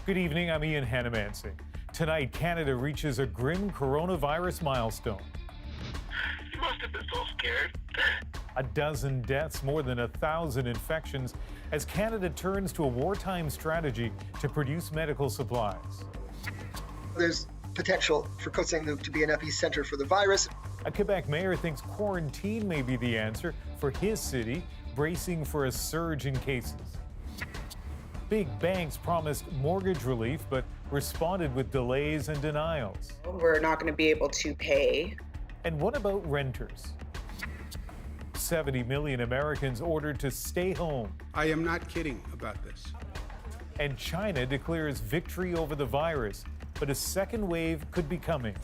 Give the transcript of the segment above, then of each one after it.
Good evening, I'm Ian Hannamansing. Tonight, Canada reaches a grim coronavirus milestone. You must have been so scared. A dozen deaths, more than 1,000 infections, as Canada turns to a wartime strategy to produce medical supplies. There's potential for Côte-Saint-Luc to be an epicenter for the virus. A Quebec mayor thinks quarantine may be the answer for his city, bracing for a surge in cases. Big banks promised mortgage relief, but responded with delays and denials. We're not going to be able to pay. And what about renters? 70 million Americans ordered to stay home. I am not kidding about this. And China declares victory over the virus, but a second wave could be coming.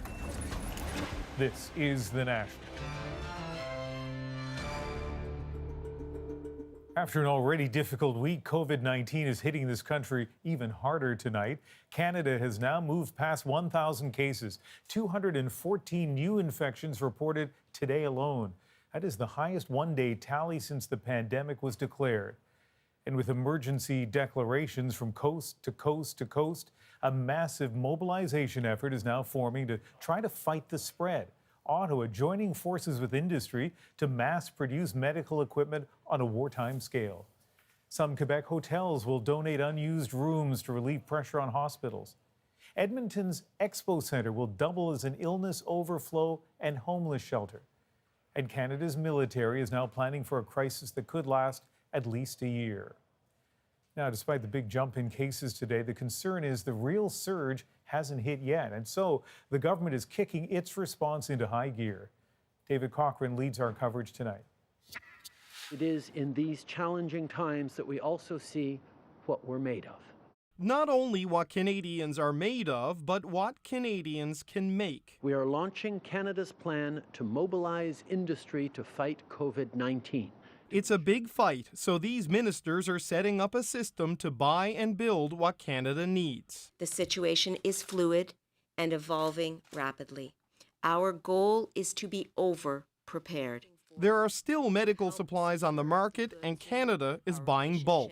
This is The National. After an already difficult week, COVID-19 is hitting this country even harder tonight. Canada has now moved past 1,000 cases, 214 new infections reported today alone. That is the highest one-day tally since the pandemic was declared. And with emergency declarations from coast to coast to coast, a massive mobilization effort is now forming to try to fight the spread. Ottawa joining forces with industry to mass produce medical equipment on a wartime scale. Some Quebec hotels will donate unused rooms to relieve pressure on hospitals. Edmonton's Expo Centre will double as an illness overflow and homeless shelter. And Canada's military is now planning for a crisis that could last at least a year. Now, despite the big jump in cases today, the concern is the real surge hasn't hit yet. And so the government is kicking its response into high gear. David Cochran leads our coverage tonight. It is in these challenging times that we also see what we're made of. Not only what Canadians are made of, but what Canadians can make. We are launching Canada's plan to mobilize industry to fight COVID-19. It's a big fight, so these ministers are setting up a system to buy and build what Canada needs. The situation is fluid and evolving rapidly. Our goal is to be over-prepared. There are still medical supplies on the market, and Canada is buying bulk.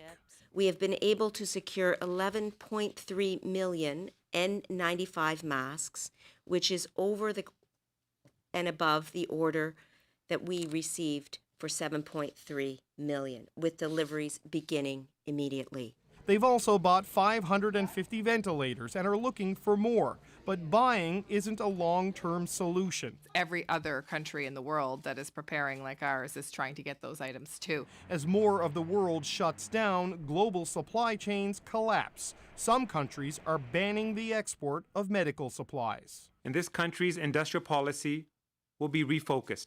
We have been able to secure 11.3 million N95 masks, which is over and above the order that we received for 7.3 million, with deliveries beginning immediately. They've also bought 550 ventilators and are looking for more. But buying isn't a long-term solution. Every other country in the world that is preparing like ours is trying to get those items too. As more of the world shuts down, global supply chains collapse. Some countries are banning the export of medical supplies. And this country's industrial policy will be refocused,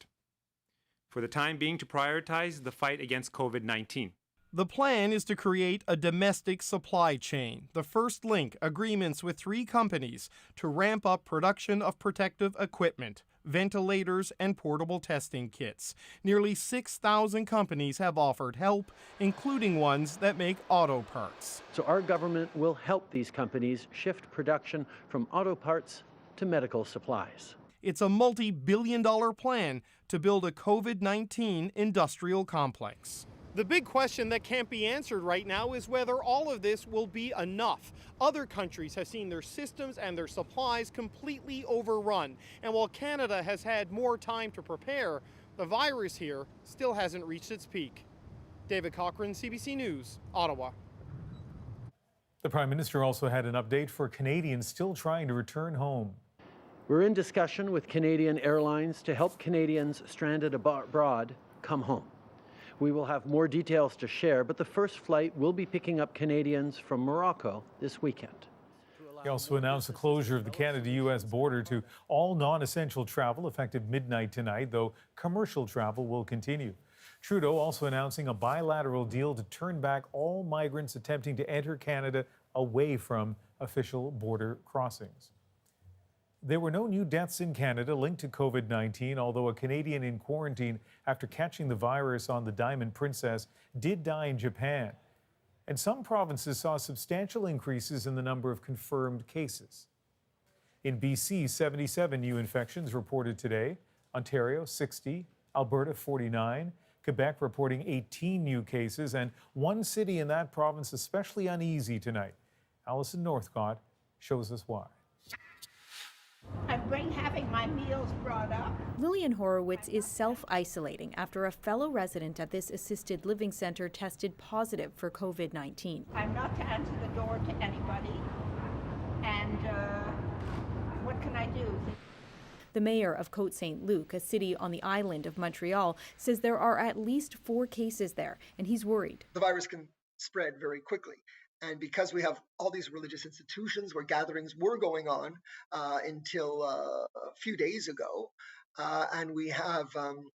for the time being, to prioritize the fight against COVID-19. The plan is to create a domestic supply chain. The first link, agreements with 3 companies to ramp up production of protective equipment, ventilators, and portable testing kits. Nearly 6,000 companies have offered help, including ones that make auto parts. So our government will help these companies shift production from auto parts to medical supplies. It's a multi-billion-dollar plan to build a COVID-19 industrial complex. The big question that can't be answered right now is whether all of this will be enough. Other countries have seen their systems and their supplies completely overrun. And while Canada has had more time to prepare, the virus here still hasn't reached its peak. David Cochran, CBC News, Ottawa. The Prime Minister also had an update for Canadians still trying to return home. We're in discussion with Canadian Airlines to help Canadians stranded abroad come home. We will have more details to share, but the first flight will be picking up Canadians from Morocco this weekend. He also announced the closure of the Canada-U.S. border to all non-essential travel effective midnight tonight, though commercial travel will continue. Trudeau also announcing a bilateral deal to turn back all migrants attempting to enter Canada away from official border crossings. There were no new deaths in Canada linked to COVID-19, although a Canadian in quarantine after catching the virus on the Diamond Princess did die in Japan. And some provinces saw substantial increases in the number of confirmed cases. In BC, 77 new infections reported today, Ontario 60, Alberta 49, Quebec reporting 18 new cases, and one city in that province especially uneasy tonight Allison Northcott shows us why. I bring having my meals brought up. Lillian Horowitz is self-isolating after a fellow resident at this assisted living center tested positive for COVID-19. I'm not to answer the door to anybody, and what can I do? The mayor of Côte Saint-Luc, a city on the island of Montreal, says there are at least 4 cases there, and he's worried. The virus can spread very quickly. And because we have all these religious institutions where gatherings were going on until a few days ago, and we have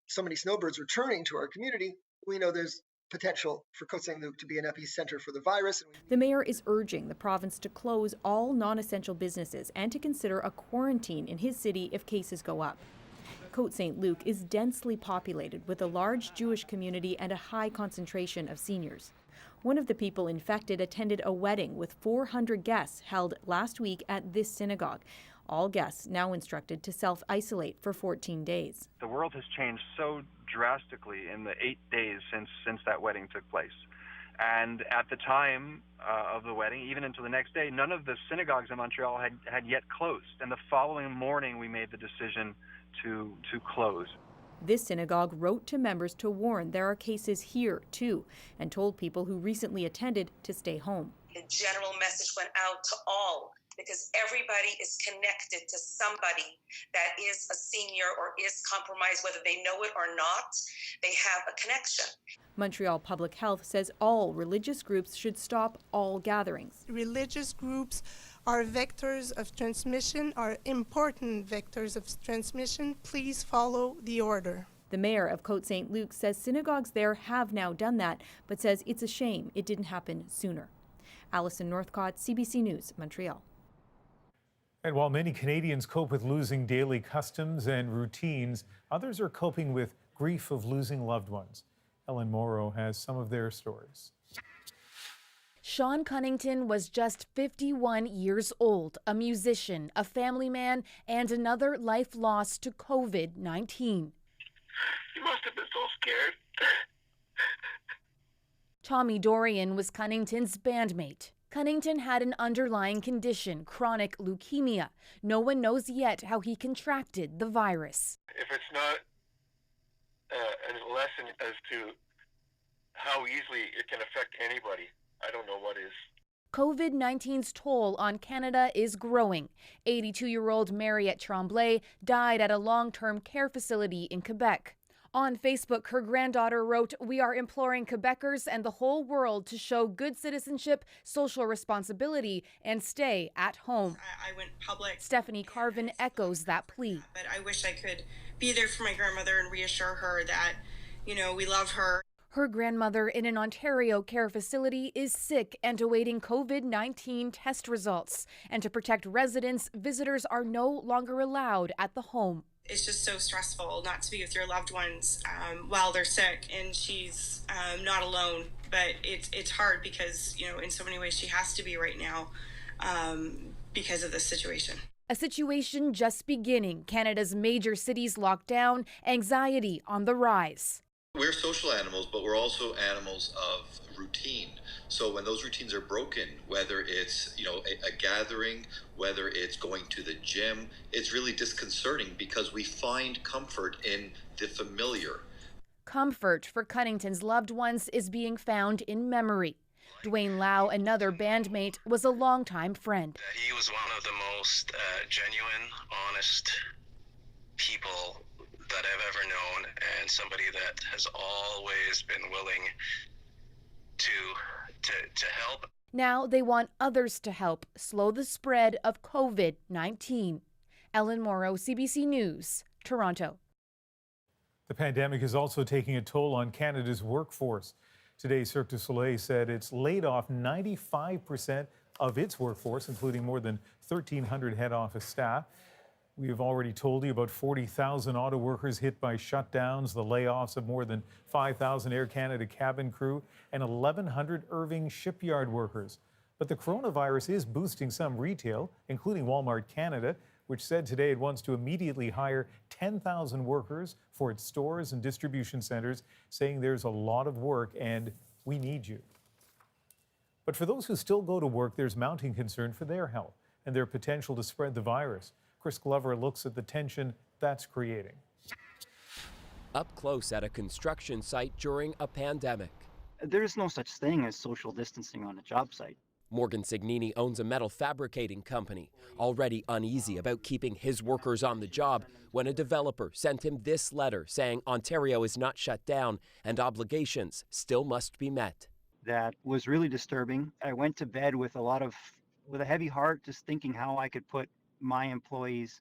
so many snowbirds returning to our community, we know there's potential for Côte Saint-Luc to be an epicenter for the virus. The mayor is urging the province to close all non-essential businesses and to consider a quarantine in his city if cases go up. Côte Saint-Luc is densely populated with a large Jewish community and a high concentration of seniors. One of the people infected attended a wedding with 400 guests held last week at this synagogue. All guests now instructed to self-isolate for 14 days. The world has changed so drastically in the 8 days since that wedding took place. And at the time of the wedding, even until the next day, none of the synagogues in Montreal had yet closed. And the following morning, we made the decision to close. This synagogue wrote to members to warn there are cases here, too, and told people who recently attended to stay home. The general message went out to all because everybody is connected to somebody that is a senior or is compromised, whether they know it or not, they have a connection. Montreal Public Health says all religious groups should stop all gatherings. Religious groups are vectors of transmission, are important vectors of transmission. Please follow the order. The mayor of Côte Saint-Luc says synagogues there have now done that, but says it's a shame it didn't happen sooner. Allison Northcott, CBC News, Montreal. And while many Canadians cope with losing daily customs and routines, others are coping with grief of losing loved ones. Ellen Morrow has some of their stories. Sean Cunnington was just 51 years old, a musician, a family man, and another life lost to COVID-19. You must have been so scared. Tommy Dorian was Cunnington's bandmate. Cunnington had an underlying condition, chronic leukemia. No one knows yet how he contracted the virus. If it's not a lesson as to how easily it can affect anybody, I don't know what is. COVID-19's toll on Canada is growing. 82-year-old Mariette Tremblay died at a long-term care facility in Quebec. On Facebook, her granddaughter wrote, "We are imploring Quebecers and the whole world to show good citizenship, social responsibility, and stay at home." I went public. Stephanie Carvin echoes that plea. But I wish I could be there for my grandmother and reassure her that, we love her. Her grandmother in an Ontario care facility is sick and awaiting COVID-19 test results. And to protect residents, visitors are no longer allowed at the home. It's just so stressful not to be with your loved ones while they're sick, and she's not alone. But it's hard because, in so many ways she has to be right now because of this situation. A situation just beginning. Canada's major cities locked down, anxiety on the rise. We're social animals, but we're also animals of routine. So when those routines are broken, whether it's a gathering, whether it's going to the gym, it's really disconcerting because we find comfort in the familiar. Comfort for Cunnington's loved ones is being found in memory. Dwayne Lau, another bandmate, was a longtime friend. He was one of the most genuine, honest people that I've ever known, and somebody that has always been willing to help. Now they want others to help slow the spread of COVID-19. Ellen Morrow, CBC News, Toronto. The pandemic is also taking a toll on Canada's workforce. Today, Cirque du Soleil said it's laid off 95% of its workforce, including more than 1,300 head office staff. We have already told you about 40,000 auto workers hit by shutdowns, the layoffs of more than 5,000 Air Canada cabin crew, and 1,100 Irving shipyard workers. But the coronavirus is boosting some retail, including Walmart Canada, which said today it wants to immediately hire 10,000 workers for its stores and distribution centers, saying there's a lot of work and we need you. But But for those who still go to work, there's mounting concern for their health and their potential to spread the virus. Chris Glover looks at the tension that's creating. Up close at a construction site during a pandemic. There is no such thing as social distancing on a job site. Morgan Signini owns a metal fabricating company, already uneasy about keeping his workers on the job when a developer sent him this letter saying Ontario is not shut down and obligations still must be met. That was really disturbing. I went to bed with a heavy heart, just thinking how I could put my employees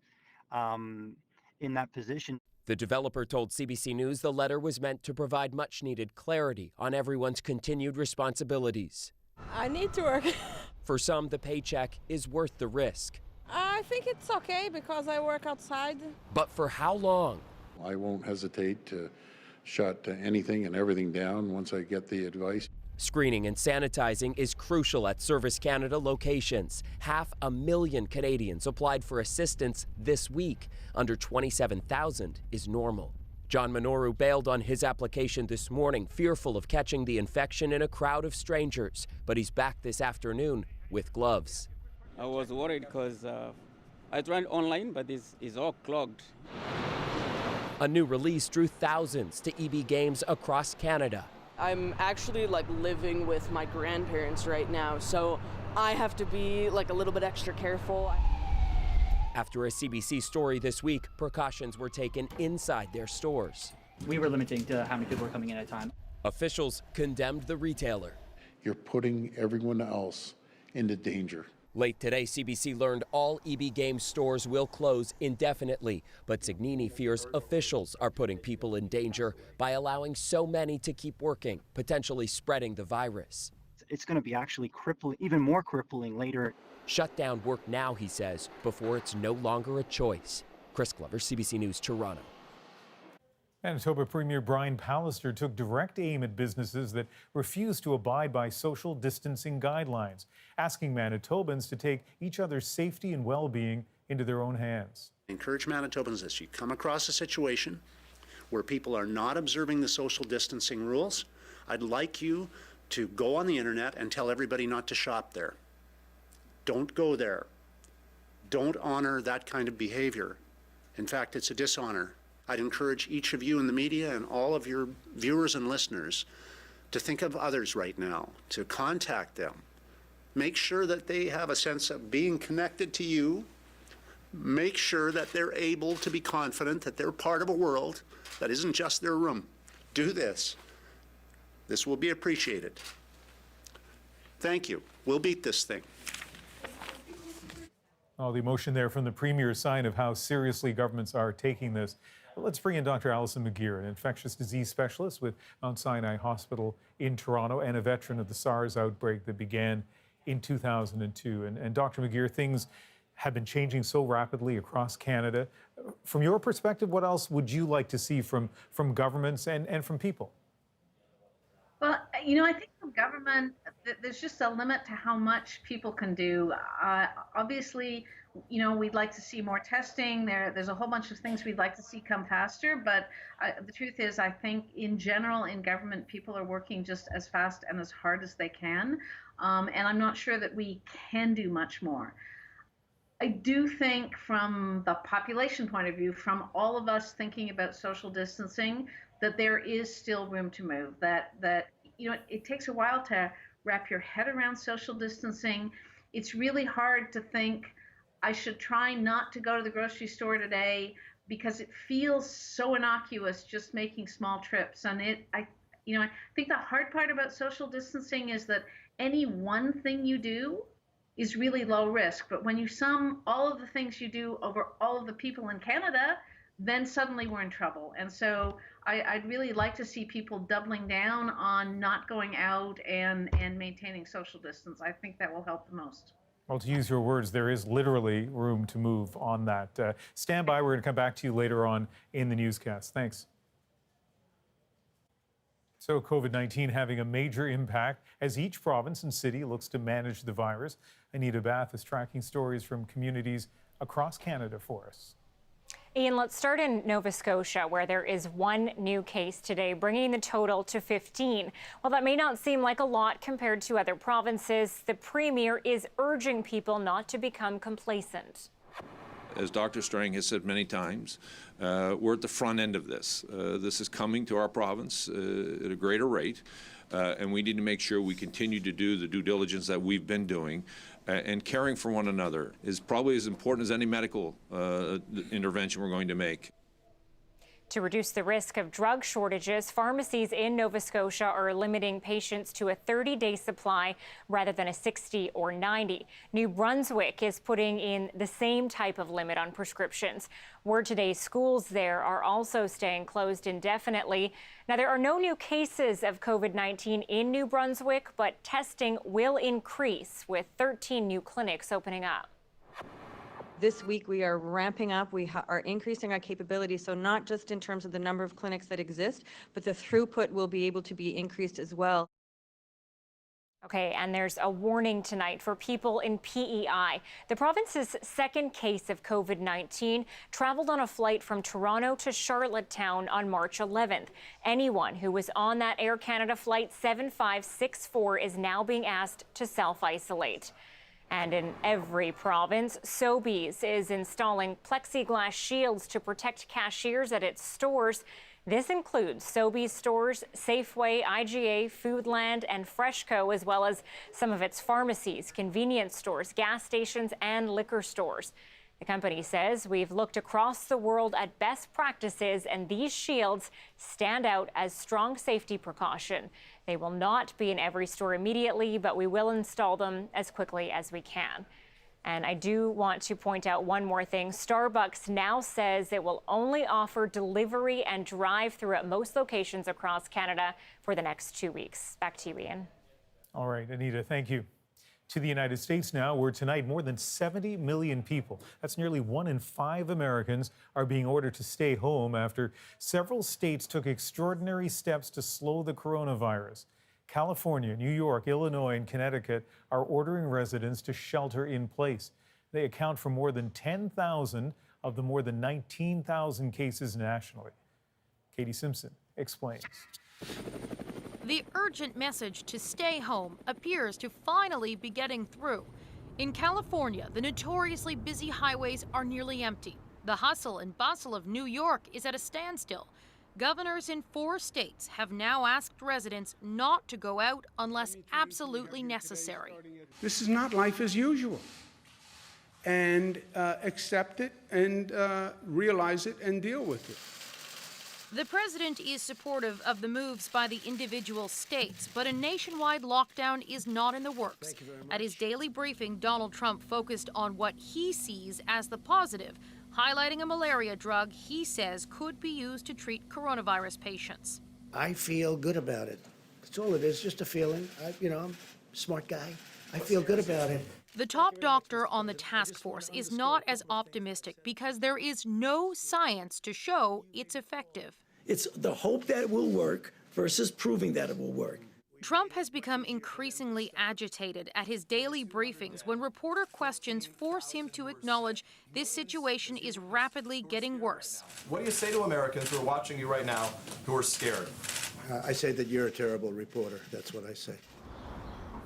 in that position. The developer told CBC News the letter was meant to provide much needed clarity on everyone's continued responsibilities. I need to work. For some, the paycheck is worth the risk. I think it's okay because I work outside. But for how long? I won't hesitate to shut anything and everything down once I get the advice. Screening and sanitizing is crucial at Service Canada locations. 500,000 Canadians applied for assistance this week. Under 27,000 is normal. John Minoru bailed on his application this morning, fearful of catching the infection in a crowd of strangers. But he's back this afternoon with gloves. I was worried because I tried online, but it's all clogged. A new release drew thousands to EB Games across Canada. I'm actually living with my grandparents right now, so I have to be a little bit extra careful. After a CBC story this week, precautions were taken inside their stores. We were limiting to how many people were coming in at a time. Officials condemned the retailer. You're putting everyone else into danger. Late today, CBC learned all EB Games stores will close indefinitely, but Signini fears officials are putting people in danger by allowing so many to keep working, potentially spreading the virus. It's going to be actually crippling, even more crippling later. Shut down work now, he says, before it's no longer a choice. Chris Glover, CBC News, Toronto. Manitoba Premier Brian Pallister took direct aim at businesses that refuse to abide by social distancing guidelines, asking Manitobans to take each other's safety and well-being into their own hands. I encourage Manitobans, as you come across a situation where people are not observing the social distancing rules, I'd like you to go on the internet and tell everybody not to shop there. Don't go there. Don't honor that kind of behavior. In fact, it's a dishonor. I'd encourage each of you in the media and all of your viewers and listeners to think of others right now, to contact them. Make sure that they have a sense of being connected to you. Make sure that they're able to be confident that they're part of a world that isn't just their room. Do this. This will be appreciated. Thank you. We'll beat this thing. Oh, the emotion there from the Premier, a sign of how seriously governments are taking this. Let's bring in Dr. Alison McGeer, an infectious disease specialist with Mount Sinai Hospital in Toronto and a veteran of the SARS outbreak that began in 2002. And Dr. McGeer, things have been changing so rapidly across Canada. From your perspective, what else would you like to see from governments and from people? Well, I think from government, there's just a limit to how much people can do. Obviously, we'd like to see more testing. There's a whole bunch of things we'd like to see come faster. But the truth is, I think in general, in government, people are working just as fast and as hard as they can. And I'm not sure that we can do much more. I do think from the population point of view, from all of us thinking about social distancing, that there is still room to move, that it takes a while to wrap your head around social distancing. It's really hard to think, I should try not to go to the grocery store today because it feels so innocuous just making small trips. And I think the hard part about social distancing is that any one thing you do is really low risk. But when you sum all of the things you do over all of the people in Canada, then suddenly we're in trouble. And so I'd really like to see people doubling down on not going out and maintaining social distance. I think that will help the most. Well, to use your words, there is literally room to move on that. Stand by. We're going to come back to you later on in the newscast. Thanks. So COVID-19 having a major impact as each province and city looks to manage the virus. Anita Bath is tracking stories from communities across Canada for us. Ian, let's start in Nova Scotia, where there is one new case today, bringing the total to 15. While that may not seem like a lot compared to other provinces, the Premier is urging people not to become complacent. As Dr. Strang has said many times, we're at the front end of this. This is coming to our province at a greater rate, and we need to make sure we continue to do the due diligence that we've been doing. And caring for one another is probably as important as any medical intervention we're going to make. To reduce the risk of drug shortages, pharmacies in Nova Scotia are limiting patients to a 30-day supply rather than a 60 or 90. New Brunswick is putting in the same type of limit on prescriptions. Word today, schools there are also staying closed indefinitely. Now, there are no new cases of COVID-19 in New Brunswick, but testing will increase with 13 new clinics opening up. This week, we are ramping up. We are increasing our capabilities. So not just in terms of the number of clinics that exist, but the throughput will be able to be increased as well. Okay, and there's a warning tonight for people in PEI. The province's second case of COVID-19 traveled on a flight from Toronto to Charlottetown on March 11th. Anyone who was on that Air Canada flight 7564 is now being asked to self-isolate. And in every province, Sobeys is installing plexiglass shields to protect cashiers at its stores. This includes Sobeys stores, Safeway, IGA, Foodland, and Freshco, as well as some of its pharmacies, convenience stores, gas stations, and liquor stores. The company says we've looked across the world at best practices, and these shields stand out as strong safety precaution. They will not be in every store immediately, but we will install them as quickly as we can. And I do want to point out one more thing. Starbucks now says it will only offer delivery and drive-through at most locations across Canada for the next 2 weeks. Back to you, Ian. All right, Anita, thank you. To the United States now, where tonight more than 70 million people, that's nearly 1 in 5 Americans, are being ordered to stay home after several states took extraordinary steps to slow the coronavirus. California, New York, Illinois, and Connecticut are ordering residents to shelter in place. They account for more than 10,000 of the more than 19,000 cases nationally. Katie Simpson explains. The urgent message to stay home appears to finally be getting through. In California, the notoriously busy highways are nearly empty. The hustle and bustle of New York is at a standstill. Governors in 4 states have now asked residents not to go out unless absolutely necessary. This is not life as usual. And accept it and realize it and deal with it. The president is supportive of the moves by the individual states, but a nationwide lockdown is not in the works. At his daily briefing, Donald Trump focused on what he sees as the positive, highlighting a malaria drug he says could be used to treat coronavirus patients. I feel good about it. That's all it is, just a feeling. I'm a smart guy. I feel good about it. The top doctor on the task force is not as optimistic because there is no science to show it's effective. It's the hope that it will work versus proving that it will work. Trump has become increasingly agitated at his daily briefings when reporter questions force him to acknowledge this situation is rapidly getting worse. What do you say to Americans who are watching you right now who are scared? I say that you're a terrible reporter. That's what I say.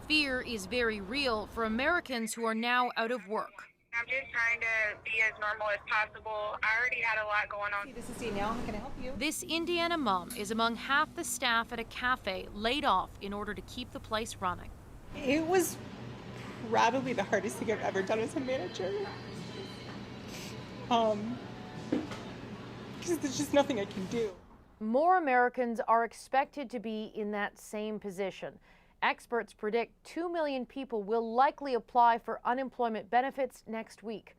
Fear is very real for Americans who are now out of work. I'm just trying to be as normal as possible. I already had a lot going on. This is Danielle. How can I help you? This Indiana mom is among half the staff at a cafe laid off in order to keep the place running. It was probably the hardest thing I've ever done as a manager. Because there's just nothing I can do. More Americans are expected to be in that same position. Experts predict 2 million people will likely apply for unemployment benefits next week.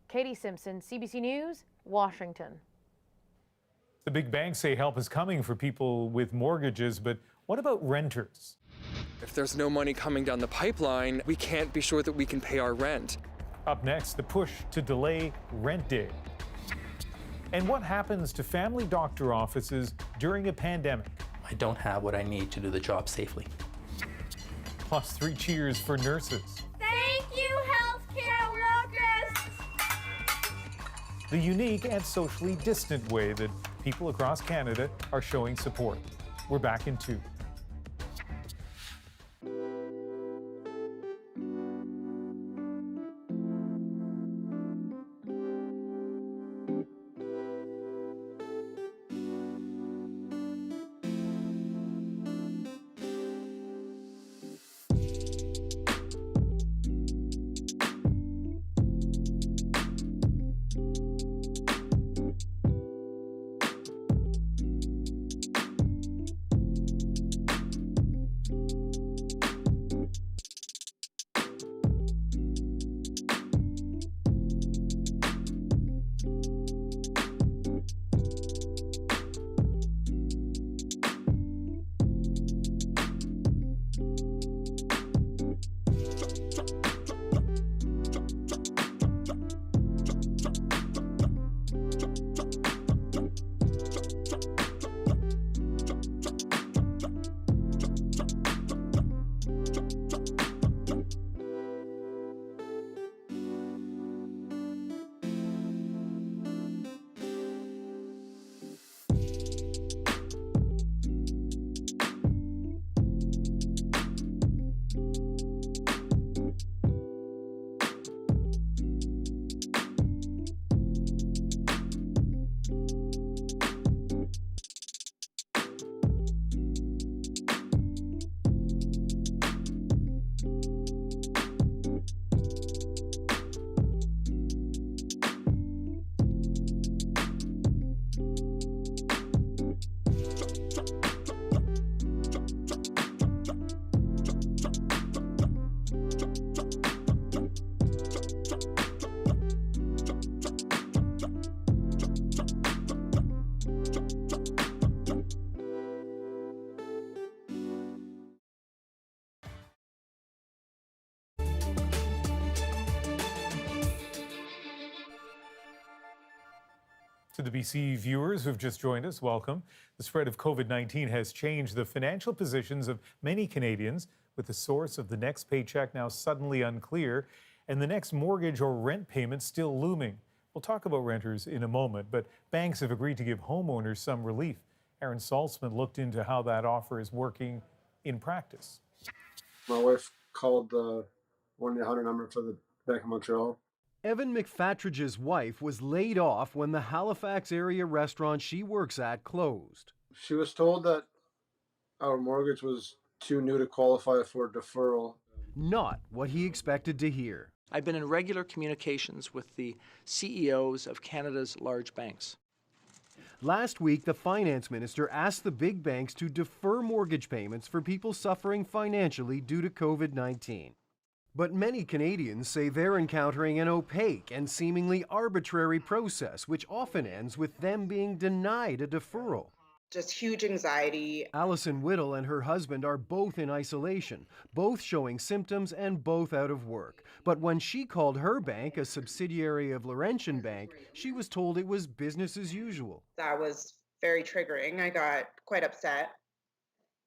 Katie Simpson, CBC News, Washington. The big banks say help is coming for people with mortgages, but what about renters? If there's no money coming down the pipeline, we can't be sure that we can pay our rent. Up next, the push to delay rent day. And what happens to family doctor offices during a pandemic? I don't have what I need to do the job safely. Plus 3 cheers for nurses. Thank you, healthcare workers! the unique and socially distant way that people across Canada are showing support. We're back in 2. To the BC viewers who've just joined us, welcome. The spread of COVID-19 has changed the financial positions of many Canadians, with the source of the next paycheck now suddenly unclear and the next mortgage or rent payment still looming. We'll talk about renters in a moment, but banks have agreed to give homeowners some relief. Aaron Saltzman looked into how that offer is working in practice. My wife called the 1-800 number for the Bank of Montreal. Evan McFattridge's wife was laid off when the Halifax area restaurant she works at closed. She was told that our mortgage was too new to qualify for deferral. Not what he expected to hear. I've been in regular communications with the CEOs of Canada's large banks. Last week, the finance minister asked the big banks to defer mortgage payments for people suffering financially due to COVID-19. But many Canadians say they're encountering an opaque and seemingly arbitrary process, which often ends with them being denied a deferral. Just huge anxiety. Alison Whittle and her husband are both in isolation, both showing symptoms and both out of work. But when she called her bank, a subsidiary of Laurentian Bank, she was told it was business as usual. That was very triggering. I got quite upset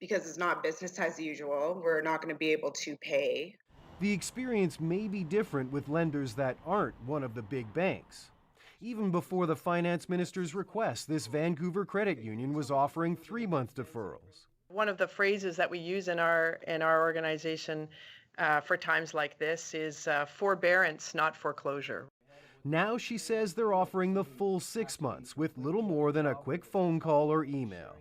because it's not business as usual. We're not going to be able to pay. The experience may be different with lenders that aren't one of the big banks. Even before the finance minister's request, this Vancouver credit union was offering 3-month deferrals. One of the phrases that we use in our organization for times like this is forbearance, not foreclosure. Now she says they're offering the full 6 months with little more than a quick phone call or email.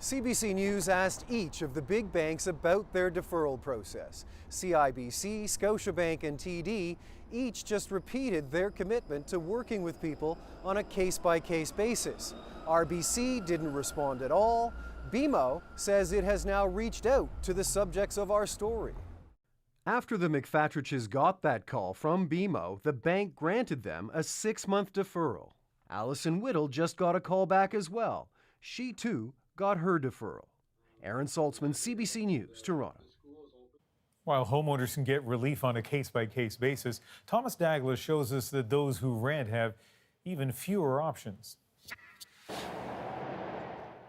CBC News asked each of the big banks about their deferral process. CIBC, Scotiabank, and TD each just repeated their commitment to working with people on a case-by-case basis. RBC didn't respond at all. BMO says it has now reached out to the subjects of our story. After the McFattridges got that call from BMO, the bank granted them a 6-month deferral. Alison Whittle just got a call back as well. She, too, got her deferral. Aaron Saltzman, CBC News, Toronto. While homeowners can get relief on a case-by-case basis, Thomas Douglas shows us that those who rent have even fewer options.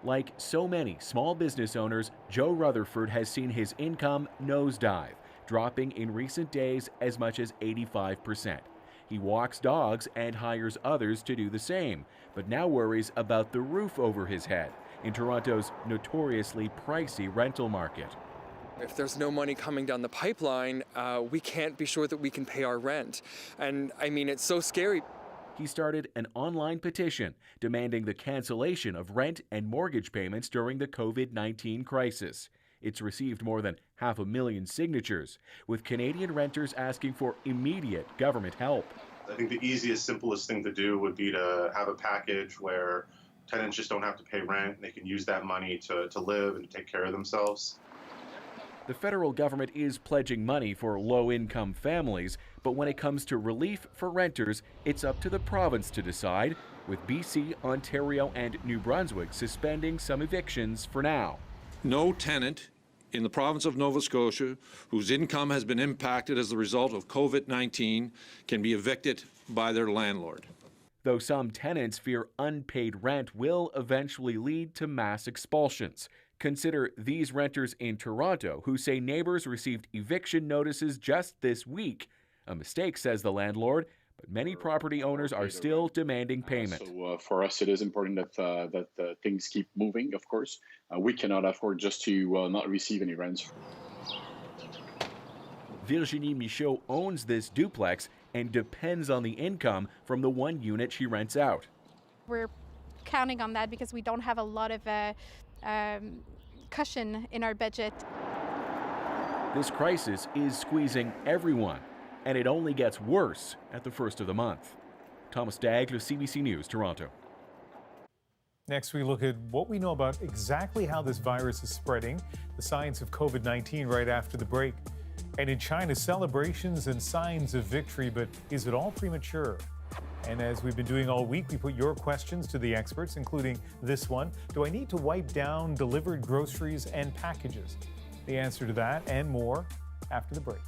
Like so many small business owners, Joe Rutherford has seen his income nosedive, dropping in recent days as much as 85%. He walks dogs and hires others to do the same, but now worries about the roof over his head in Toronto's notoriously pricey rental market. If there's no money coming down the pipeline, we can't be sure that we can pay our rent. And I mean, it's so scary. He started an online petition demanding the cancellation of rent and mortgage payments during the COVID-19 crisis. It's received more than 500,000 signatures, with Canadian renters asking for immediate government help. I think the easiest, simplest thing to do would be to have a package where tenants just don't have to pay rent. They can use that money to live and to take care of themselves. The federal government is pledging money for low-income families, but when it comes to relief for renters, it's up to the province to decide, with BC, Ontario, and New Brunswick suspending some evictions for now. No tenant in the province of Nova Scotia whose income has been impacted as a result of COVID-19 can be evicted by their landlord. Though some tenants fear unpaid rent will eventually lead to mass expulsions. Consider these renters in Toronto who say neighbors received eviction notices just this week. A mistake, says the landlord, but many property owners are still demanding payment. So for us, it is important that things keep moving, of course. We cannot afford just to not receive any rents. Virginie Michaud owns this duplex and depends on the income from the one unit she rents out. We're counting on that because we don't have a lot of cushion in our budget. This crisis is squeezing everyone, and it only gets worse at the first of the month. Thomas Daigle, CBC News, Toronto. Next, we look at what we know about exactly how this virus is spreading, the science of COVID-19 right after the break. And in China, celebrations and signs of victory, but is it all premature? And as we've been doing all week, we put your questions to the experts, including this one. Do I need to wipe down delivered groceries and packages? The answer to that and more after the break.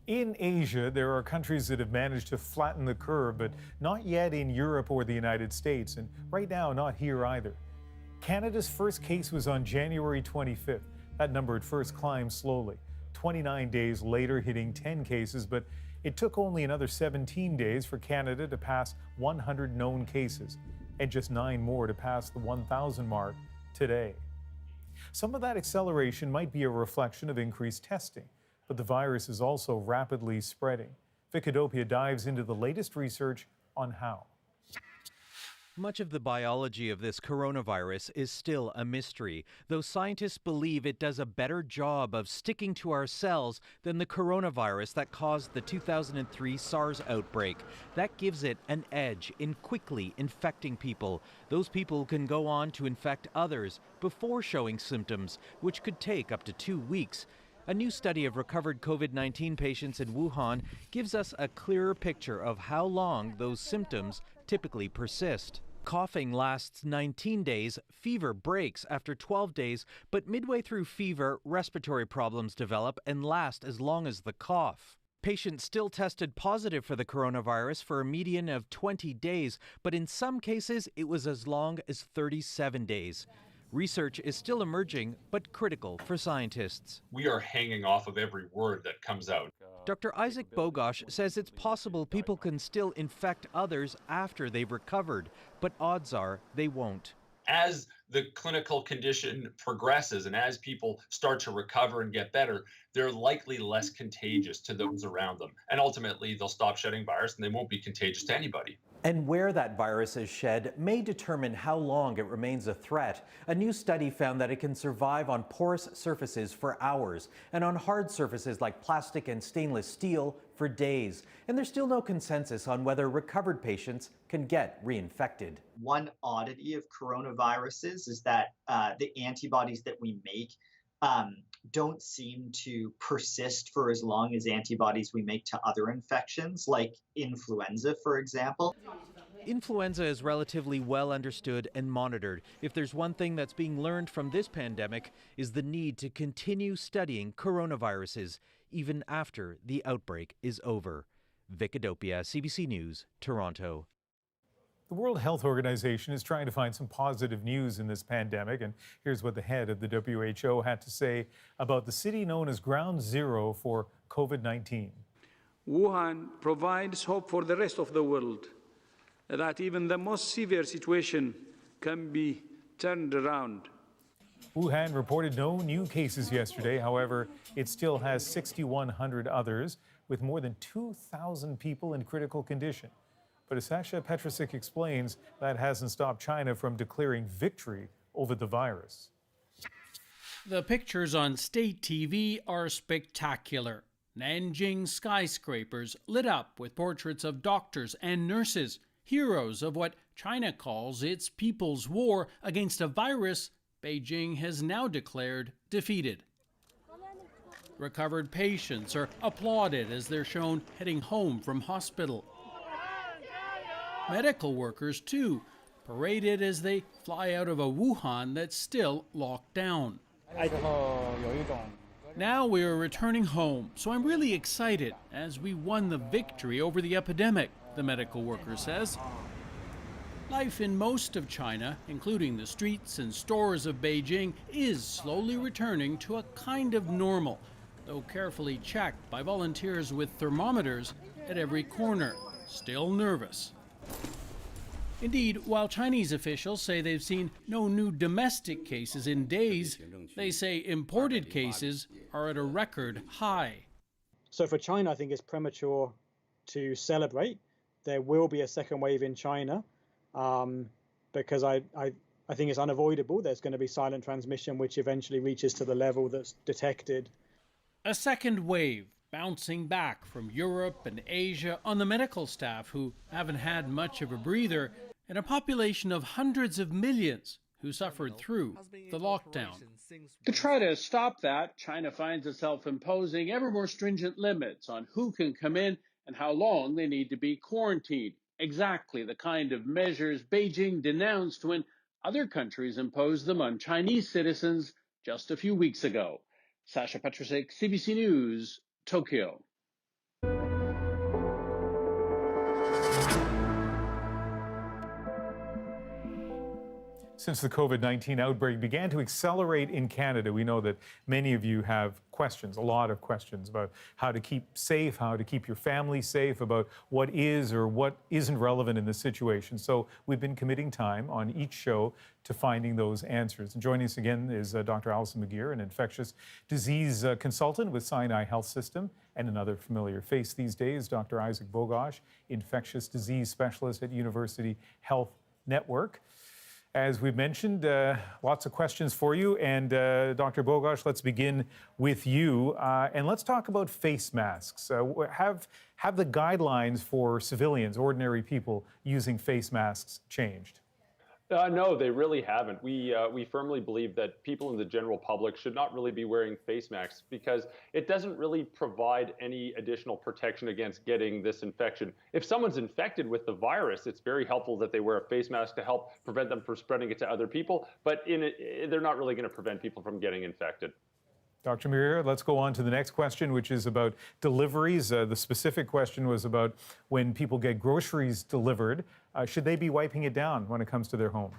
In Asia, there are countries that have managed to flatten the curve, but not yet in Europe or the United States, and right now not here either. Canada's first case was on January 25th. That number at first climbed slowly, 29 days later hitting 10 cases, but it took only another 17 days for Canada to pass 100 known cases, and just 9 more to pass the 1,000 mark today. Some of that acceleration might be a reflection of increased testing, but the virus is also rapidly spreading. Vicadopia dives into the latest research on how. Much of the biology of this coronavirus is still a mystery, though scientists believe it does a better job of sticking to our cells than the coronavirus that caused the 2003 SARS outbreak. That gives it an edge in quickly infecting people. Those people can go on to infect others before showing symptoms, which could take up to 2 weeks. A new study of recovered COVID-19 patients in Wuhan gives us a clearer picture of how long those symptoms typically persist. Coughing lasts 19 days, fever breaks after 12 days, but midway through fever, respiratory problems develop and last as long as the cough. Patients still tested positive for the coronavirus for a median of 20 days, but in some cases it was as long as 37 days. Research is still emerging, but critical for scientists. We are hanging off of every word that comes out. Dr. Isaac Bogosh says it's possible people can still infect others after they've recovered, but odds are they won't. As the clinical condition progresses and as people start to recover and get better, they're likely less contagious to those around them. And ultimately, they'll stop shedding virus and they won't be contagious to anybody. And where that virus is shed may determine how long it remains a threat. A new study found that it can survive on porous surfaces for hours and on hard surfaces like plastic and stainless steel for days. And there's still no consensus on whether recovered patients can get reinfected. One oddity of coronaviruses is that the antibodies that we make don't seem to persist for as long as antibodies we make to other infections, like influenza, for example. Influenza is relatively well understood and monitored. If there's one thing that's being learned from this pandemic, is the need to continue studying coronaviruses, even after the outbreak is over. Vicadopia, CBC News, Toronto. The World Health Organization is trying to find some positive news in this pandemic, and here's what the head of the WHO had to say about the city known as Ground Zero for COVID-19. Wuhan provides hope for the rest of the world that even the most severe situation can be turned around. Wuhan reported no new cases yesterday. However, it still has 6,100 others, with more than 2,000 people in critical condition. But as Sasha Petrusik explains, that hasn't stopped China from declaring victory over the virus. The pictures on state TV are spectacular. Nanjing skyscrapers lit up with portraits of doctors and nurses, heroes of what China calls its people's war against a virus Beijing has now declared defeated. Recovered patients are applauded as they're shown heading home from hospital. Medical workers, too, paraded as they fly out of a Wuhan that's still locked down. Now we are returning home, so I'm really excited as we won the victory over the epidemic, the medical worker says. Life in most of China, including the streets and stores of Beijing, is slowly returning to a kind of normal, though carefully checked by volunteers with thermometers at every corner, still nervous. Indeed, while Chinese officials say they've seen no new domestic cases in days, they say imported cases are at a record high. So for China, I think it's premature to celebrate. There will be a second wave in China because I think it's unavoidable. There's going to be silent transmission, which eventually reaches to the level that's detected. A second wave bouncing back from Europe and Asia on the medical staff who haven't had much of a breather, and a population of hundreds of millions who suffered through the lockdown. To try to stop that, China finds itself imposing ever more stringent limits on who can come in and how long they need to be quarantined. Exactly the kind of measures Beijing denounced when other countries imposed them on Chinese citizens just a few weeks ago. Sasha Petrusik, CBC News, Tokyo. Since the COVID-19 outbreak began to accelerate in Canada, we know that many of you have questions, a lot of questions about how to keep safe, how to keep your family safe, about what is or what isn't relevant in this situation. So we've been committing time on each show to finding those answers. And joining us again is Dr. Alison McGeer, an infectious disease consultant with Sinai Health System, and another familiar face these days, Dr. Isaac Bogosh, infectious disease specialist at University Health Network. As we've mentioned, lots of questions for you. And Dr. Bogosh, let's begin with you. And let's talk about face masks. Have the guidelines for civilians, ordinary people, using face masks changed? No, they really haven't. We firmly believe that people in the general public should not really be wearing face masks because it doesn't really provide any additional protection against getting this infection. If someone's infected with the virus, it's very helpful that they wear a face mask to help prevent them from spreading it to other people, but they're not really going to prevent people from getting infected. Dr. Muir, let's go on to the next question, which is about deliveries. The specific question was about when people get groceries delivered, should they be wiping it down when it comes to their home?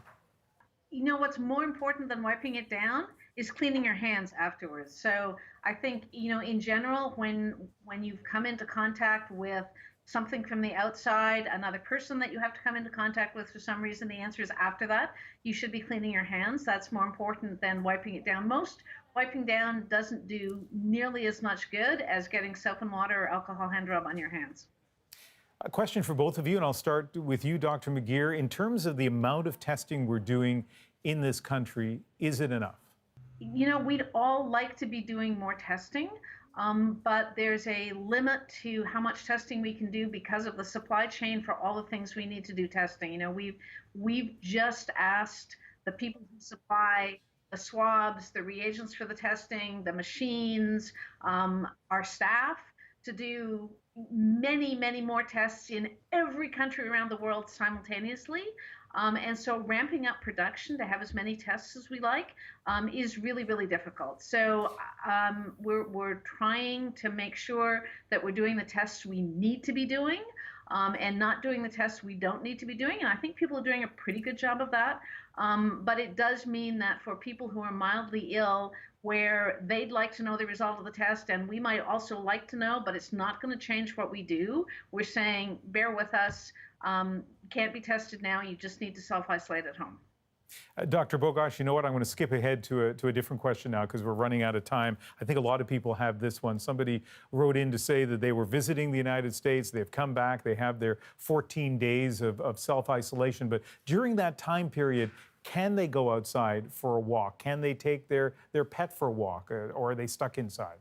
You know, what's more important than wiping it down is cleaning your hands afterwards. So I think, you know, in general, when you've come into contact with something from the outside, another person that you have to come into contact with for some reason, the answer is after that, you should be cleaning your hands. That's more important than wiping it down. Most wiping down doesn't do nearly as much good as getting soap and water or alcohol hand rub on your hands. A question for both of you, and I'll start with you, Dr. McGeer. In terms of the amount of testing we're doing in this country, is it enough? You know, we'd all like to be doing more testing, but there's a limit to how much testing we can do because of the supply chain for all the things we need to do testing. You know, we've just asked the people who supply the swabs, the reagents for the testing, the machines, our staff to do many, many more tests in every country around the world simultaneously. And so ramping up production to have as many tests as we like is really, really difficult. So we're trying to make sure that we're doing the tests we need to be doing and not doing the tests we don't need to be doing. And I think people are doing a pretty good job of that. But it does mean that for people who are mildly ill, where they'd like to know the result of the test, and we might also like to know, but it's not going to change what we do. We're saying, bear with us, can't be tested now, you just need to self-isolate at home. Dr. Bogosh, you know what? I'm going to skip ahead to a different question now because we're running out of time. I think a lot of people have this one. Somebody wrote in to say that they were visiting the United States. They've come back. They have their 14 days of self-isolation. But during that time period, can they go outside for a walk? Can they take their pet for a walk, or are they stuck inside?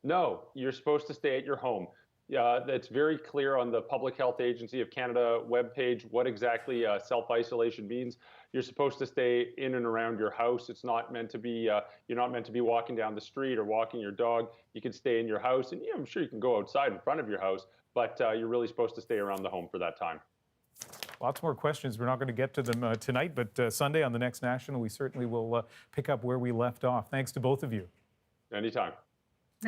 No, you're supposed to stay at your home. It's very clear on the Public Health Agency of Canada webpage what exactly self-isolation means. You're supposed to stay in and around your house. It's not meant to be, you're not meant to be walking down the street or walking your dog. You can stay in your house, and I'm sure you can go outside in front of your house, but you're really supposed to stay around the home for that time. Lots more questions. We're not going to get to them tonight, but Sunday on the next National, we certainly will pick up where we left off. Thanks to both of you. Anytime.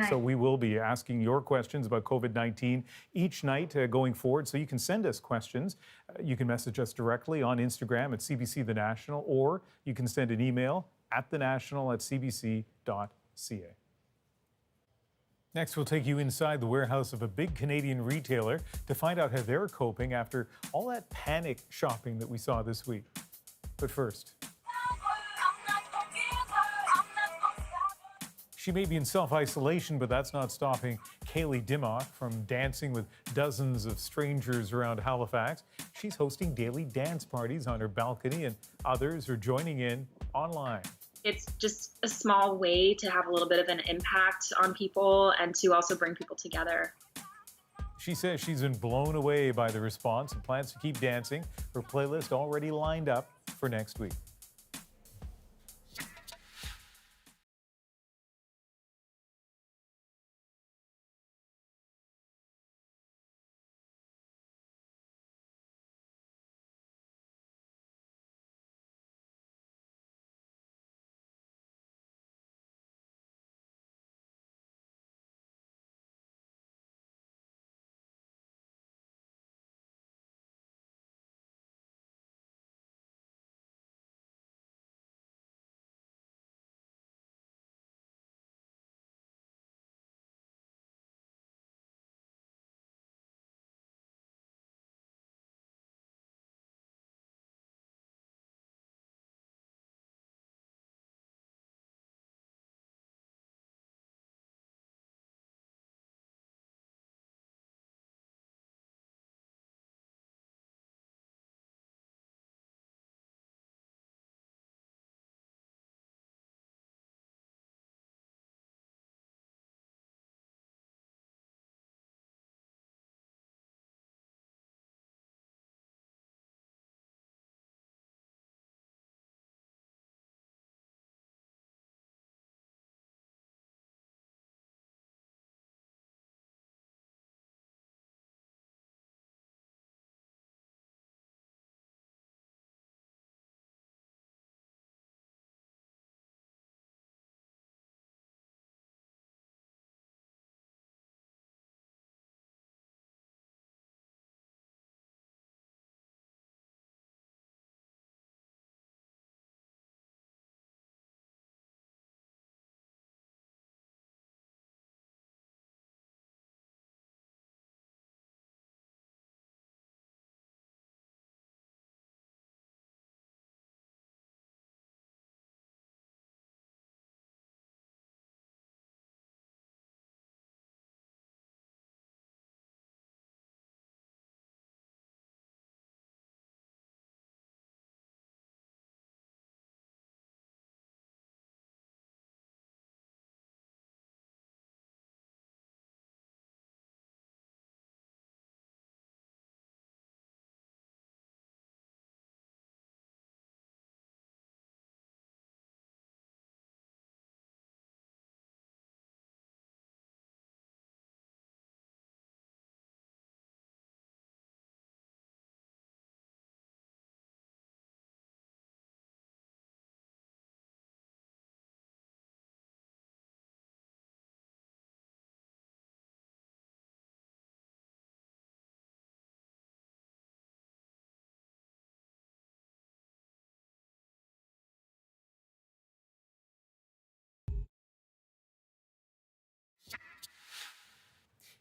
So we will be asking your questions about COVID-19 each night going forward. So you can send us questions. You can message us directly on Instagram at CBC The National, or you can send an email at thenational@cbc.ca. Next, we'll take you inside the warehouse of a big Canadian retailer to find out how they're coping after all that panic shopping that we saw this week. But first, she may be in self-isolation, but that's not stopping Kaylee Dimmock from dancing with dozens of strangers around Halifax. She's hosting daily dance parties on her balcony, and others are joining in online. It's just a small way to have a little bit of an impact on people and to also bring people together. She says she's been blown away by the response and plans to keep dancing. Her playlist already lined up for next week.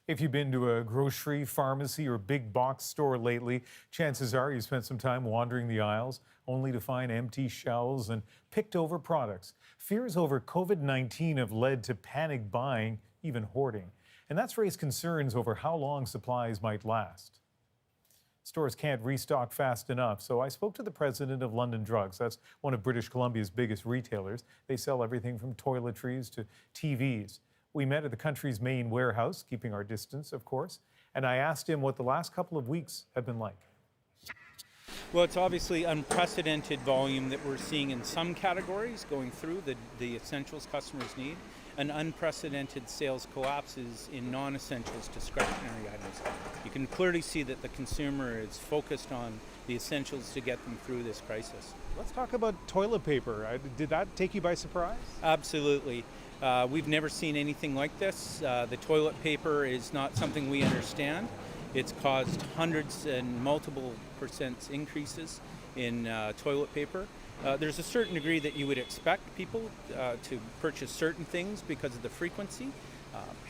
If you've been to a grocery, pharmacy, or big box store lately, chances are you spent some time wandering the aisles only to find empty shelves and picked over products. Fears over COVID-19 have led to panic buying, even hoarding. And that's raised concerns over how long supplies might last. Stores can't restock fast enough, so I spoke to the president of London Drugs. That's one of British Columbia's biggest retailers. They sell everything from toiletries to TVs. We met at the country's main warehouse, keeping our distance, of course, and I asked him what the last couple of weeks have been like. Well, it's obviously unprecedented volume that we're seeing in some categories going through the essentials customers need, and unprecedented sales collapses in non-essentials discretionary items. You can clearly see that the consumer is focused on the essentials to get them through this crisis. Let's talk about toilet paper. Did that take you by surprise? Absolutely. We've never seen anything like this. The toilet paper is not something we understand. It's caused hundreds and multiple % increases in toilet paper. There's a certain degree that you would expect people to purchase certain things because of the frequency.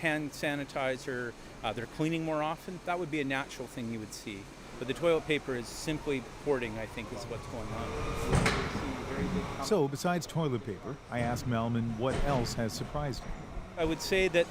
Hand sanitizer, they're cleaning more often. That would be a natural thing you would see. But the toilet paper is simply hoarding, I think, is what's going on. So, besides toilet paper, I asked Melman what else has surprised him. I would say that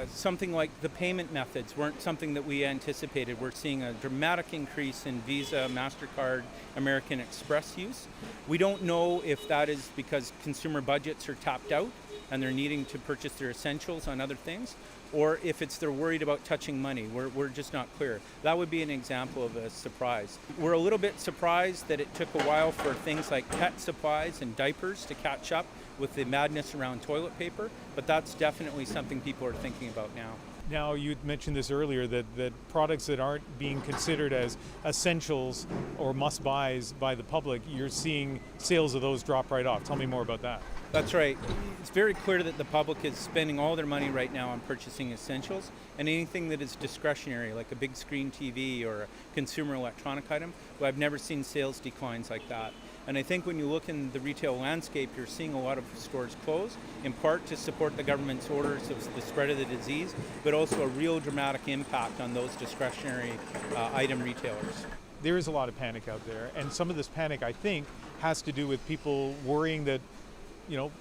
something like the payment methods weren't something that we anticipated. We're seeing a dramatic increase in Visa, MasterCard, American Express use. We don't know if that is because consumer budgets are tapped out and they're needing to purchase their essentials on other things, or if they're worried about touching money. We're just not clear. That would be an example of a surprise. We're a little bit surprised that it took a while for things like pet supplies and diapers to catch up with the madness around toilet paper, but that's definitely something people are thinking about now. Now, you mentioned this earlier, that products that aren't being considered as essentials or must-buys by the public, you're seeing sales of those drop right off. Tell me more about that. That's right. It's very clear that the public is spending all their money right now on purchasing essentials, and anything that is discretionary, like a big screen TV or a consumer electronic item, well, I've never seen sales declines like that. And I think when you look in the retail landscape, you're seeing a lot of stores close, in part to support the government's orders of the spread of the disease, but also a real dramatic impact on those discretionary item retailers. There is a lot of panic out there, and some of this panic, I think, has to do with people worrying that,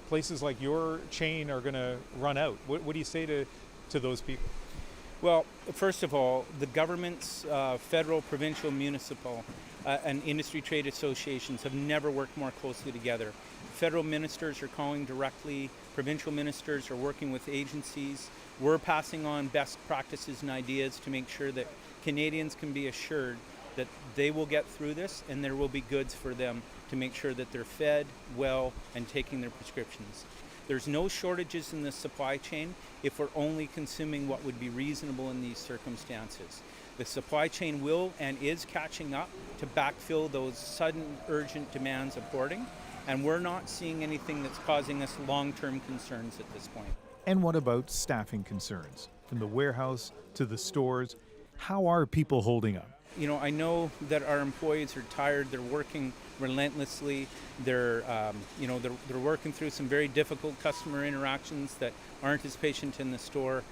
places like your chain are going to run out. What do you say to those people? Well, first of all, the government's federal, provincial, municipal, and industry trade associations have never worked more closely together. Federal ministers are calling directly, provincial ministers are working with agencies. We're passing on best practices and ideas to make sure that Canadians can be assured that they will get through this and there will be goods for them to make sure that they're fed well and taking their prescriptions. There's no shortages in the supply chain if we're only consuming what would be reasonable in these circumstances. The supply chain will and is catching up to backfill those sudden urgent demands of hoarding, and we're not seeing anything that's causing us long-term concerns at this point. And what about staffing concerns? From the warehouse to the stores, how are people holding up? I know that our employees are tired. They're working relentlessly. They're working through some very difficult customer interactions that aren't as patient in the store.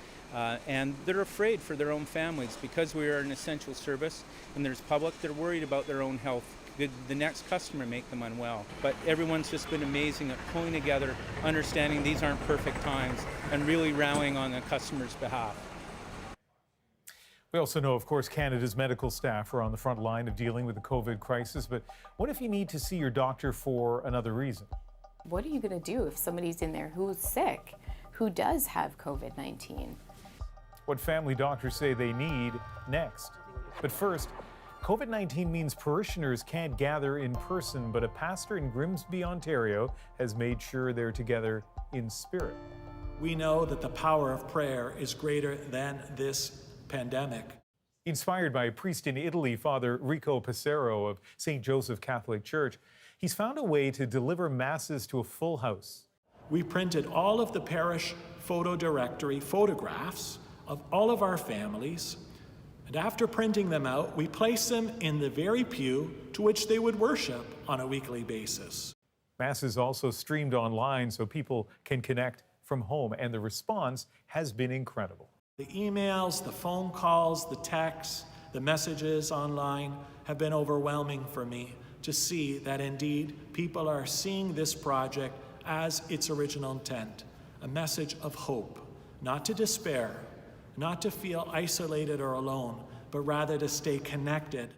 And they're afraid for their own families because we are an essential service and there's public. They're worried about their own health. Could the next customer make them unwell? But everyone's just been amazing at pulling together, understanding these aren't perfect times, and really rallying on the customer's behalf. We also know, of course, Canada's medical staff are on the front line of dealing with the COVID crisis. But what if you need to see your doctor for another reason? What are you going to do if somebody's in there who's sick, who does have COVID-19? What family doctors say they need next. But first, COVID-19 means parishioners can't gather in person, but a pastor in Grimsby, Ontario has made sure they're together in spirit. We know that the power of prayer is greater than this pandemic. Inspired by a priest in Italy, Father Rico Passero of St. Joseph Catholic Church, he's found a way to deliver masses to a full house. We printed all of the parish photo directory photographs of all of our families, and after printing them out, we placed them in the very pew to which they would worship on a weekly basis. Mass is also streamed online so people can connect from home, and the response has been incredible. The emails, the phone calls, the texts, the messages online have been overwhelming for me to see that indeed people are seeing this project as its original intent, a message of hope, not to despair, not to feel isolated or alone, but rather to stay connected.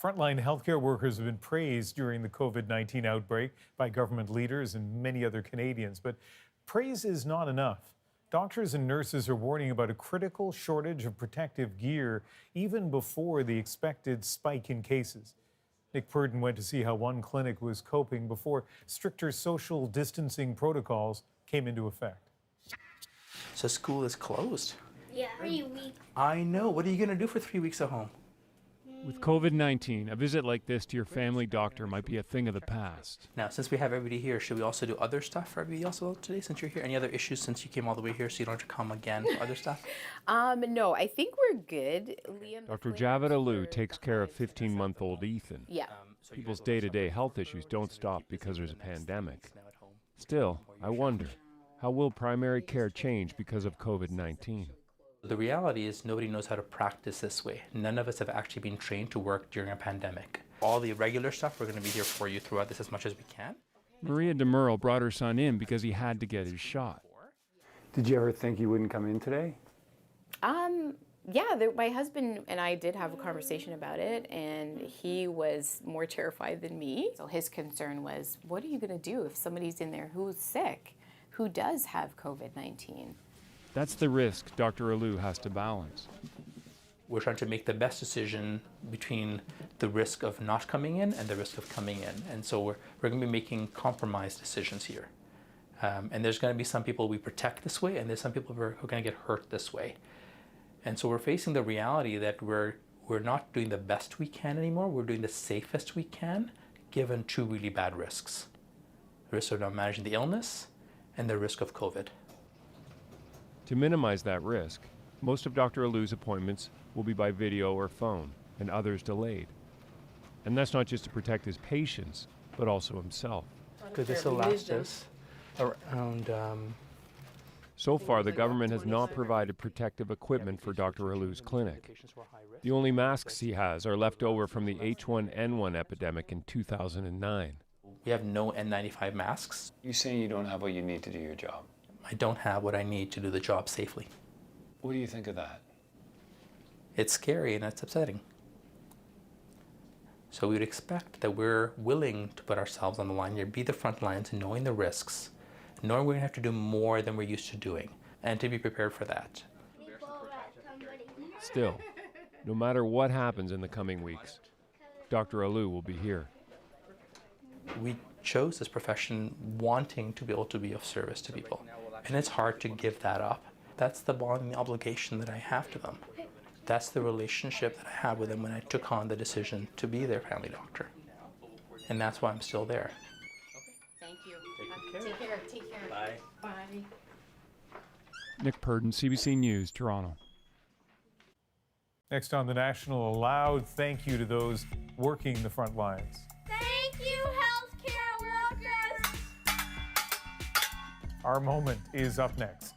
Frontline healthcare workers have been praised during the COVID-19 outbreak by government leaders and many other Canadians. But praise is not enough. Doctors and nurses are warning about a critical shortage of protective gear even before the expected spike in cases. Nick Purdon went to see how one clinic was coping before stricter social distancing protocols came into effect. So school is closed. Yeah. 3 weeks. I know. What are you going to do for 3 weeks at home? With COVID-19, a visit like this to your family doctor might be a thing of the past. Now, since we have everybody here, should we also do other stuff for everybody else today since you're here? Any other issues since you came all the way here so you don't have to come again for other stuff? No, I think we're good. Liam, Dr. Javid Alou takes care of 15-month-old Ethan. Yeah. People's day-to-day health issues don't stop because there's a pandemic. Still, I wonder, how will primary care change because of COVID-19? The reality is nobody knows how to practice this way. None of us have actually been trained to work during a pandemic. All the regular stuff, we're going to be here for you throughout this as much as we can. Maria DeMurl brought her son in because he had to get his shot. Did you ever think you wouldn't come in today? Yeah, my husband and I did have a conversation about it, and he was more terrified than me. So his concern was, what are you going to do if somebody's in there who's sick, who does have COVID-19? That's the risk Dr. Alou has to balance. We're trying to make the best decision between the risk of not coming in and the risk of coming in. And so we're going to be making compromise decisions here. And there's going to be some people we protect this way, and there's some people who are going to get hurt this way. And so we're facing the reality that we're not doing the best we can anymore. We're doing the safest we can, given two really bad risks. The risk of not managing the illness and the risk of COVID. To minimize that risk, most of Dr. Alou's appointments will be by video or phone, and others delayed. And that's not just to protect his patients, but also himself. Because this will last us around... So far, the government has not provided protective equipment for Dr. Alou's clinic. The only masks he has are left over from the H1N1 epidemic in 2009. We have no N95 masks. You're saying you don't have what you need to do your job? I don't have what I need to do the job safely. What do you think of that? It's scary and it's upsetting. So we would expect that we're willing to put ourselves on the line here, be the front lines, knowing the risks, knowing we're going to have to do more than we're used to doing, and to be prepared for that. Still, no matter what happens in the coming weeks, Dr. Alou will be here. We chose this profession wanting to be able to be of service to people, and it's hard to give that up. That's the bonding obligation that I have to them. That's the relationship that I have with them when I took on the decision to be their family doctor. And that's why I'm still there. Thank you. Take care. Take care. Bye. Bye. Nick Purdon, CBC News, Toronto. Next on The National, a loud thank you to those working the front lines. Thank you, healthcare workers! Our moment is up next.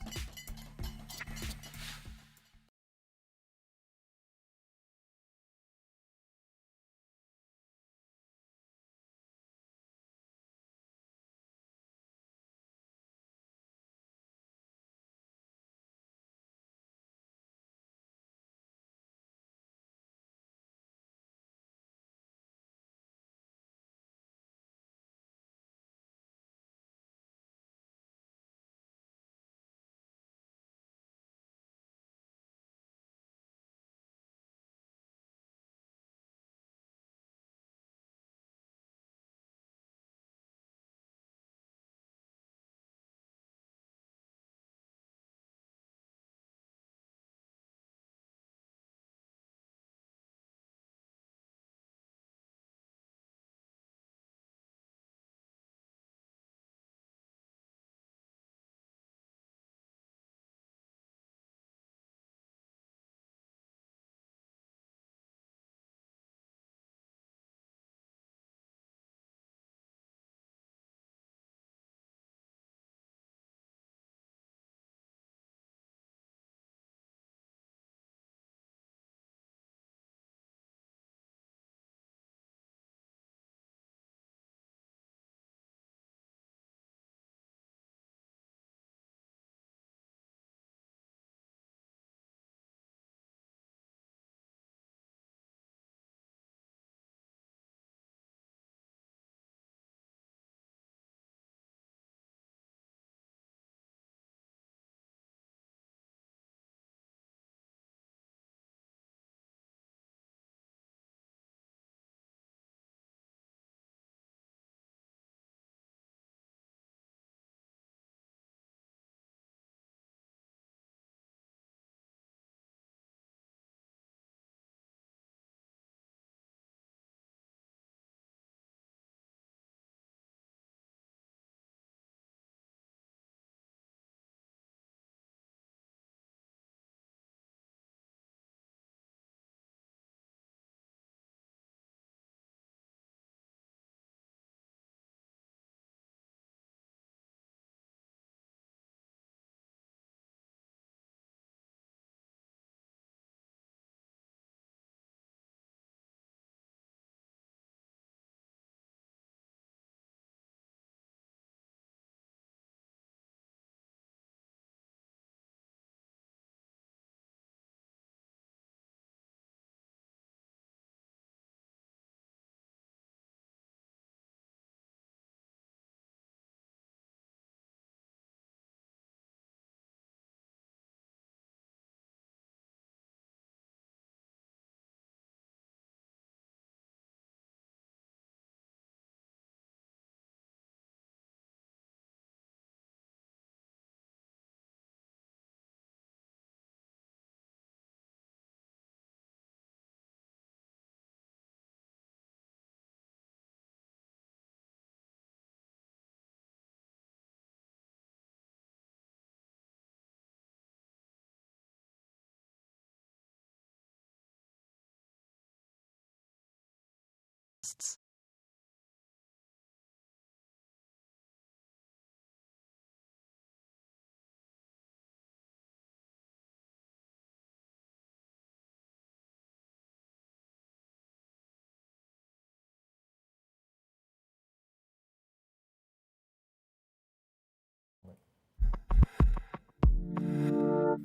costs.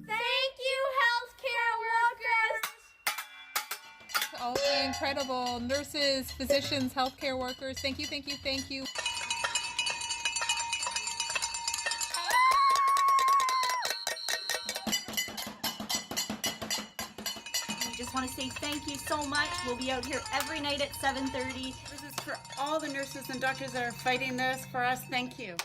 Thank you, healthcare workers! All the incredible nurses, physicians, healthcare workers. Thank you, thank you, thank you. We just want to say thank you so much. We'll be out here every night at 7:30. This is for all the nurses and doctors that are fighting this for us. Thank you.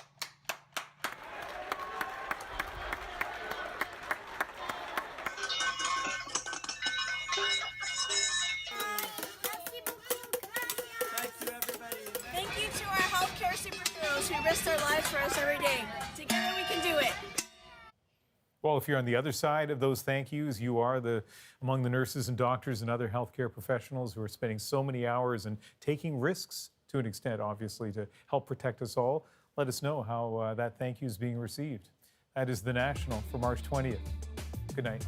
Thank you to our healthcare superheroes who risk their lives for us every day. Together we can do it. Well, if you're on the other side of those thank yous, you are among the nurses and doctors and other healthcare professionals who are spending so many hours and taking risks to an extent, obviously, to help protect us all. Let us know how that thank you is being received. That is The National for March 20th. Good night.